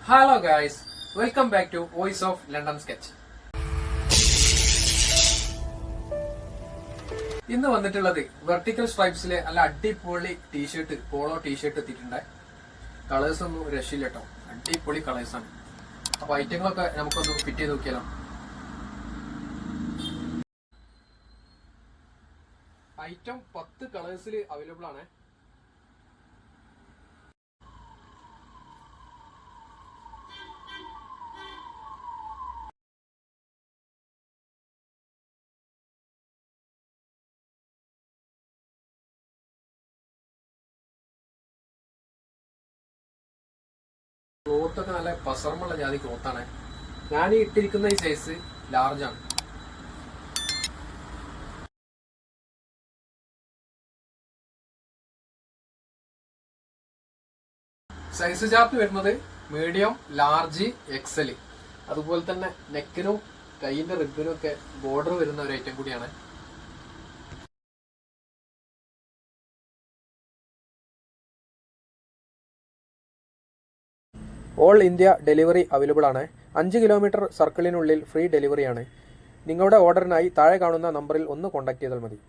Hello guys, welcome back to voice of London sketch. ഇന്ന് വന്നിട്ടുള്ളത് vertical സ്ട്രൈപ്സിലെ നല്ല അടിപൊളി ടീഷർട്ട്, പോളോ ടീഷർട്ട് എത്തിയിട്ടുണ്ട്. കളേഴ്സ് ഒന്നും രക്ഷയില്ല കേട്ടോ, അടിപൊളി കളേഴ്സാണ്. അപ്പൊ ഐറ്റങ്ങളൊക്കെ നമുക്കൊന്ന് ഫിറ്റ് ചെയ്ത് നോക്കിയാലോ. ഐറ്റം 10 കളേഴ്സിൽ അവൈലബിൾ ആണ്. ക്ലോത്തൊക്കെ നല്ല പസർമുള്ള ജാതി ക്ലോത്താണ്. ഞാൻ ഈ ഇട്ടിരിക്കുന്ന ഈ സൈസ് ലാർജ് ആണ്. സൈസ് ചാർട്ട് വരുന്നത് മീഡിയം, ലാർജ്, എക്സൽ. അതുപോലെ തന്നെ നെക്കിനും കൈയിന്റെ റിബിനും ഒക്കെ ബോർഡർ വരുന്ന ഒരു ഐറ്റം കൂടിയാണ്. ഓൾ ഇന്ത്യ ഡെലിവറി അവൈലബിൾ ആണ്. 5 കിലോമീറ്റർ സർക്കിളിനുള്ളിൽ ഫ്രീ ഡെലിവറിയാണ്. നിങ്ങളുടെ ഓർഡറിനായി താഴെ കാണുന്ന നമ്പറിൽ ഒന്ന് കോൺടാക്ട് ചെയ്താൽ മതി.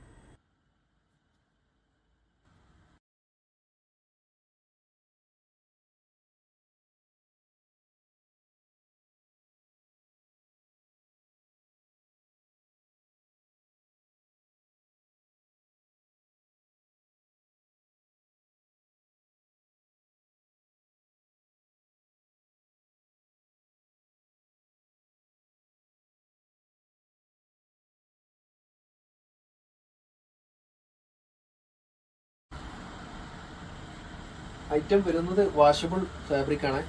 ഐറ്റം വരുന്നത് വാഷബിൾ ഫാബ്രിക് ആണ്.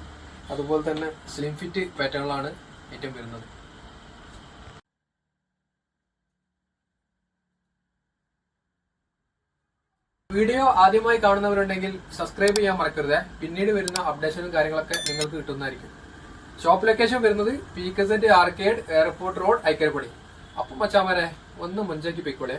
അതുപോലെ തന്നെ സ്ലിം ഫിറ്റ് പാറ്റേണിലാണ് ഐറ്റം വരുന്നത്. വീഡിയോ ആദ്യമായി കാണുന്നവരുണ്ടെങ്കിൽ സബ്സ്ക്രൈബ് ചെയ്യാൻ മറക്കരുത്. പിന്നീട് വരുന്ന അപ്ഡേഷനും കാര്യങ്ങളൊക്കെ നിങ്ങൾക്ക് കിട്ടുന്നതായിരിക്കും. ഷോപ്പ് ലൊക്കേഷൻ വരുന്നത് പീക്കസെന്റ് ആർക്കേഡ്, എയർപോർട്ട് റോഡ്, ഐക്കരപ്പടി. അപ്പം മച്ചാമാരെ ഒന്ന് മുഞ്ചാക്കി പോയിക്കോളെ.